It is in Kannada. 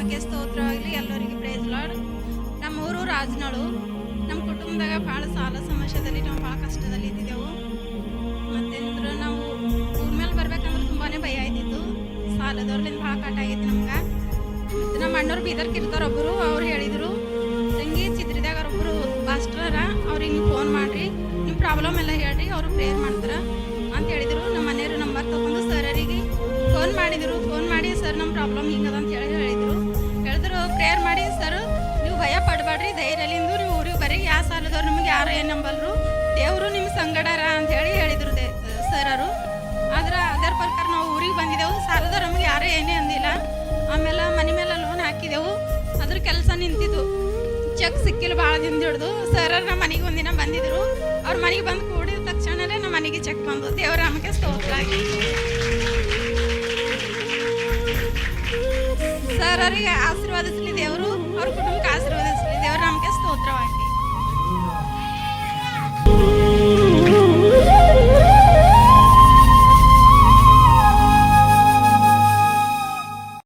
ನಾಮಕ್ಕೆ ಸ್ತೋತ್ರವಾಗಲಿ. ಎಲ್ಲರಿಗೆ ಪ್ರೈಸ್ ಲಾರ್ಡ್. ನಮ್ಮೂರು ರಾಜನಾಳು. ನಮ್ಮ ಕುಟುಂಬದಾಗ ಭಾಳ ಸಾಲ ಸಮಸ್ಯೆದಲ್ಲಿ ನಾವು ಭಾಳ ಕಷ್ಟದಲ್ಲಿ ಇದ್ದಿದ್ದೆವು. ಮತ್ತೇನಂದ್ರೆ ನಾವು ಊರ ಮೇಲೆ ಬರ್ಬೇಕಂದ್ರೆ ತುಂಬಾ ಭಯ ಆಯ್ತಿತ್ತು. ಸಾಲದವ್ರಲಿಂದ ಭಾಳ ಕಾಟ ಆಗೈತಿ ನಮ್ಗೆ. ಮತ್ತು ನಮ್ಮ ಅಣ್ಣವ್ರು ಬೀದರ್ಗೆ ಇರ್ತಾರೆ ಒಬ್ಬರು. ಅವ್ರು ಹೇಳಿದರು, ತಂಗಿ ಚಿತ್ರದಾಗ ಒಬ್ಬರು ಪಾಸ್ಟರ, ಅವ್ರಿಗೆ ನೀವು ಫೋನ್ ಮಾಡಿರಿ, ನಿಮ್ಮ ಪ್ರಾಬ್ಲಮ್ ಎಲ್ಲ ಹೇಳ್ರಿ, ಅವರು ಪ್ರೇಯರ್ ಮಾಡ್ತಾರೆ ಅಂತ ಹೇಳಿದರು. ನಮ್ಮ ಮನೆಯವರು ನಂಬರ್ ತೊಗೊಂಡು ಸರರಿಗೆ ಫೋನ್ ಮಾಡಿದರು. ಫೋನ್ ಮಾಡಿ ಸರ್ ನಮ್ಮ ಪ್ರಾಬ್ಲಮ್ ಹಿಂಗದ ಅಂತ ಹೇಳಿದರು. ಪ್ರೇಯರ್ ಮಾಡಿ, ಸರ್ ನೀವು ಭಯ ಪಡಬೇಡ್ರಿ, ಧೈರ್ಯಲಿಂದು ನೀವು ಊರಿಗೆ ಬರ್ರಿ, ಯಾವ ಸಾಲದವ್ರು ನಿಮಗೆ ಯಾರು ಏನು ನಂಬಲ್ರು, ದೇವರು ನಿಮ್ಮ ಸಂಗಡರ ಅಂತ ಹೇಳಿದರು ಸರರು. ಆದ್ರೆ ಅದರ ಪ್ರಕಾರ ನಾವು ಊರಿಗೆ ಬಂದಿದ್ದೆವು. ಸಾಲದವ್ರು ನಮಗೆ ಯಾರೂ ಏನೇ ಅಂದಿಲ್ಲ. ಆಮೇಲೆ ಮನೆ ಮೇಲೆ ಲೋನ್ ಹಾಕಿದೆವು. ಅದ್ರ ಕೆಲಸ ನಿಂತಿದ್ದು, ಚೆಕ್ ಸಿಕ್ಕಿಲ್ಲ ಭಾಳ ದಿನ ಹಿಡ್ದು. ಸರ್ ನಮ್ಮ ಮನೆಗೆ ಒಂದಿನ ಬಂದಿದ್ರು. ಅವ್ರ ಮನೆಗೆ ಬಂದು ಕೂಡಿದ ತಕ್ಷಣವೇ ನಮ್ಮ ಮನೆಗೆ ಚೆಕ್ ಬಂದು. ದೇವರ ನಮಗೆ ಸ್ತೋತ್ರ ಆಗಿ ಸರ್ ಅವರಿಗೆ ಆಶೀರ್ವಾದಿಸಲಿ ದೇವರು, ಅವ್ರ ಕುಟುಂಬಕ್ಕೆ ಆಶೀರ್ವಾದಿಸಲಿ ದೇವರು, ನಮಗೆ ಸ್ತೋತ್ರವಾಗಿ.